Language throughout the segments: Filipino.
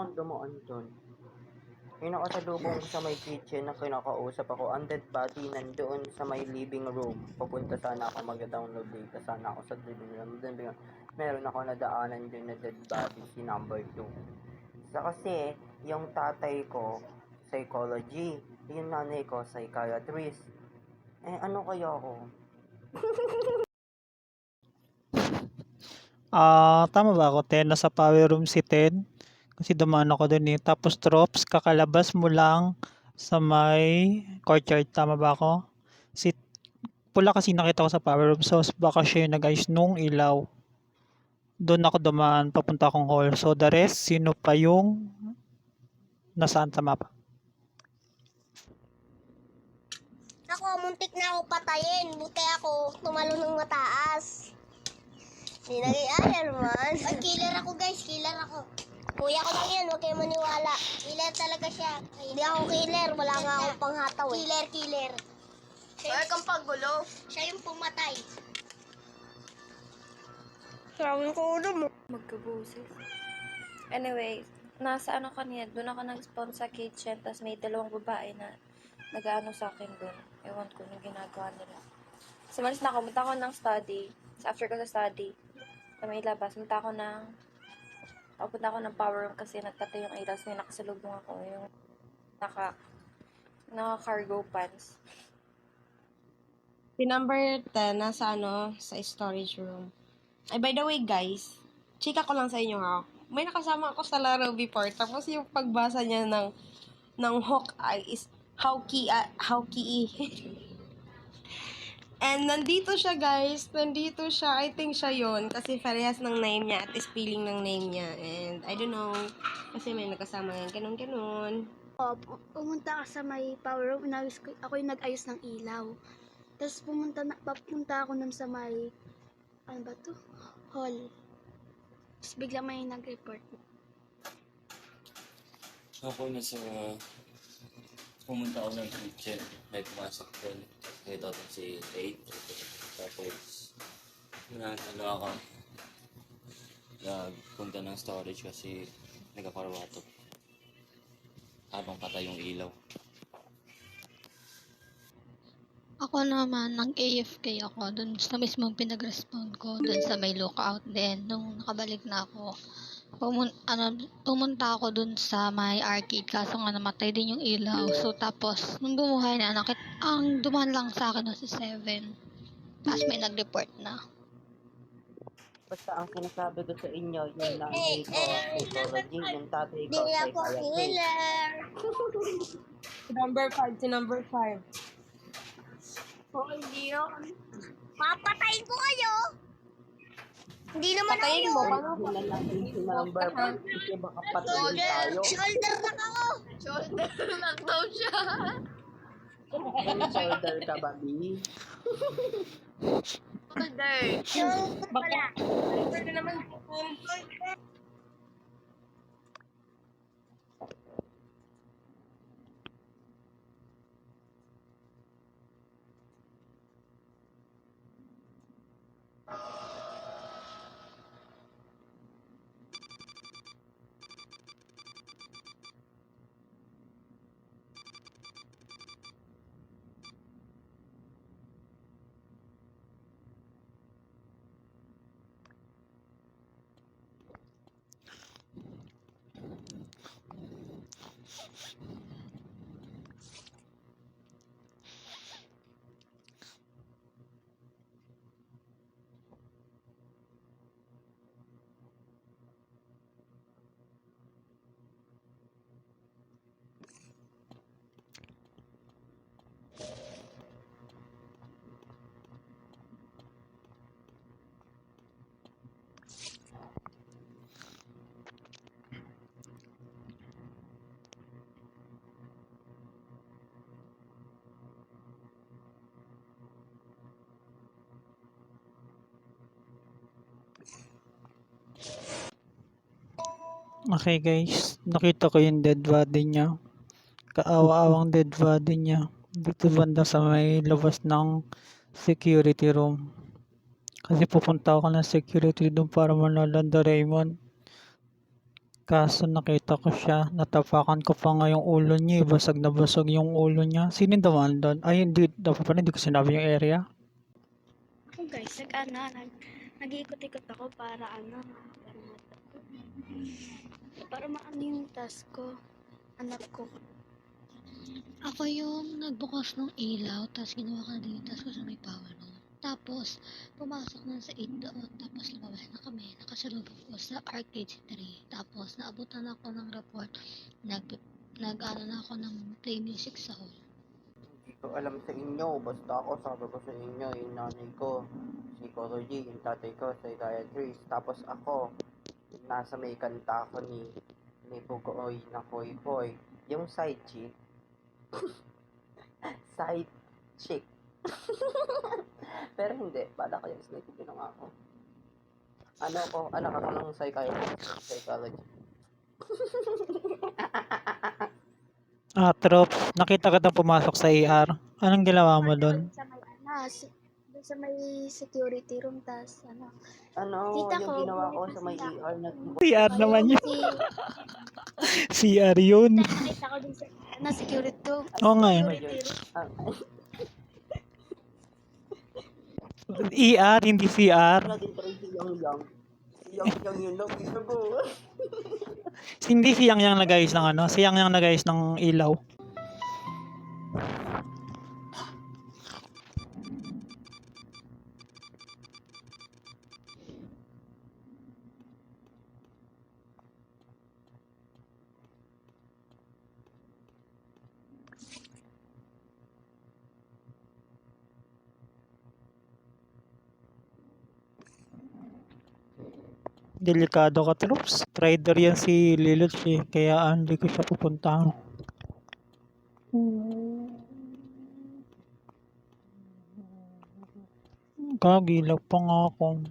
akong dumaan dun. May nakasalubong ko sa may kitchen na kinakausap ako. Ang dead body nandoon sa may living room. Papunta sana ako mag-download data sana ako sa living room. Then meron ako nadaanan din na dead body, si number 2. Kasi yung tatay ko, psychology. Yung nanay ko, psychiatrist. Ano kaya ako? Tama ba ako, Ten? Nasa power room si Ten. Kasi dumaan ako dun eh. Tapos Trops, kakalabas mo lang sa may courtyard. Tama ba ako? Si Pula kasi nakita ko sa power room. So baka siya yung nag-ayos nung ilaw. Doon ako dumaan, papunta akong hall. So the rest, sino pa yung nasaan sa mapa? Ako, muntik na ako patayin. Buti ako, tumalo ng mataas. Hindi naging Iron Man. Ay, killer ako guys, killer ako. Kuya ko lang yan, huwag kayo maniwala. Killer talaga siya. Hindi ako killer, wala nga akong panghataw eh. Killer. Huwag kang paggulo. Siya yung pumatay. Sabi ko ulo mo. Magkabusis. Anyway, nasa ano kanina, doon ako nag-spawn sa kitchen, tapos may dalawang babae na nag-ano sa akin doon. Ewan ko yung ginagawa nila. So, malis na ako, punta ako ng study. So, after ko sa study, sa may labas, punta ako ng power room kasi nagtatay yung iras, may nakasalubong ako, yung naka-cargo pants. Si number 10, nasa sa storage room. Ay, by the way, guys, chika ko lang sa inyo ha. May nakasama ako sa laro before, tapos yung pagbasa niya ng Hawkeye is Hawkeye. And nandito siya, guys. Nandito siya. I think siya yon kasi parehas ng name niya at spelling ng name niya. And I don't know, kasi may nakasama yan. Ganun. Pumunta ka sa may power room, ako yung nag-ayos ng ilaw. Tapos papunta ako nun sa may, ano ba to? Hall. Tapos bigla may nag-report. Ako pumunta ako ng kitchen. May pumasok doon. Nakita ko si Tate. Tapos, ako. Nagpunta ng storage kasi nagkakarwato. Habang patay yung ilaw. Ako naman, nag-AFK ako dun sa mismong pinag-respawn ko, dun sa may lookout din. Nung nakabalik na ako, pumunta ako dun sa may arcade, kaso nga namatay din yung ilaw. So tapos, nung bumuhay na, ang duman lang sa akin na si 7. Tapos may nag-report na. Basta ang sinasabi ko sa inyo, yung nanay ko, psychology, yung tatay ko, Hindi ako psychiatrist. killer. Si number 5. Oh, hindi ako. Papatayin ko kayo. Hindi naman Patayin ako mo, yun. paano? Hindi na natin si number 5 kasi baka patayin tayo. Shoulder lang ako. Shoulder lang daw siya. May shoulder ka ba, B? Shoulder. Shoulder pala. Pwede naman. Okay guys, nakita ko yung dead body niya. Kaawa-awang dead body niya. Dito banda sa may labas ng security room. Kasi pupunta ako ng security doon para manalanda Raymond. Kaso nakita ko siya, natapakan ko pa nga yung ulo niya, basag na basag yung ulo niya. Sino yung dumaan doon? Ay, hindi, dapat pala hindi ko sinabi yung area. Ako guys, nag-iikot-ikot ako para maano yung task ko, anak ko. Ako yung nagbukas ng ilaw, tapos ginawa ko na din yung task ko sa may power room. Tapos, pumasok na sa 8 doon, tapos lumabas na kami, nakasalubong ko sa arcade 3. Tapos, naabutan ako ng report, nag-ano na ako ng play music sa hall. Hindi ko alam sa inyo, basta ako sabi ko sa inyo, yung nanay ko, psychology, yung tatay ko, psychiatrist. Tapos ako, nasa may kanta ako ni Pugoy na Koy Koy. Yung side chick, side chick. Pero hindi, bala ko yung snake, ginawa ko. Anak ako ng psychology. Trops, nakita ka na pumasok sa ER. Anong ginawa mo doon? Doon sa may security room, tas Yung Tita ko, ginawa ko sa may ER, CR naman yun. si CR yun. nakita ko dun sa security room. Oo nga eh. ER, hindi CR. natin pa rin si Yang. Si Yang yun lang, isa ko. Hindi si Yang nag-ayos ng ano, si Yang nag-ayos ng ilaw. Delikado ka, Trops. Trader yan si Lilith eh. Kaya hindi ko siya pupuntahan. Kagilag pa nga ako.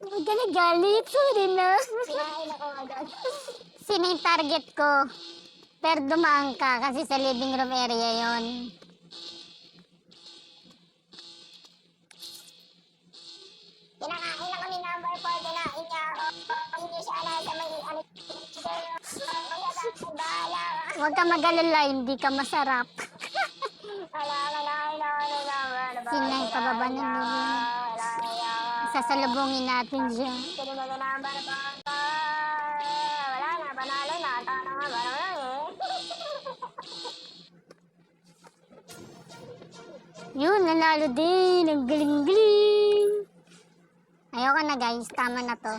Huwag ka nagalit. Sorry na. Kinain ako agad. Sino yung target ko? Pero dumaan ka kasi sa living room area yon. Kinakain na kami number 4. Kinain niya ako. Hindi siya nasa may Huwag ka mag-alala. Hindi ka masarap. Sino yung pababa ng living? Sasalubungin natin siya. Wala na, panalo na. Yun, nanalo din. Ang galing-galing. Ayoko na guys, tama na to.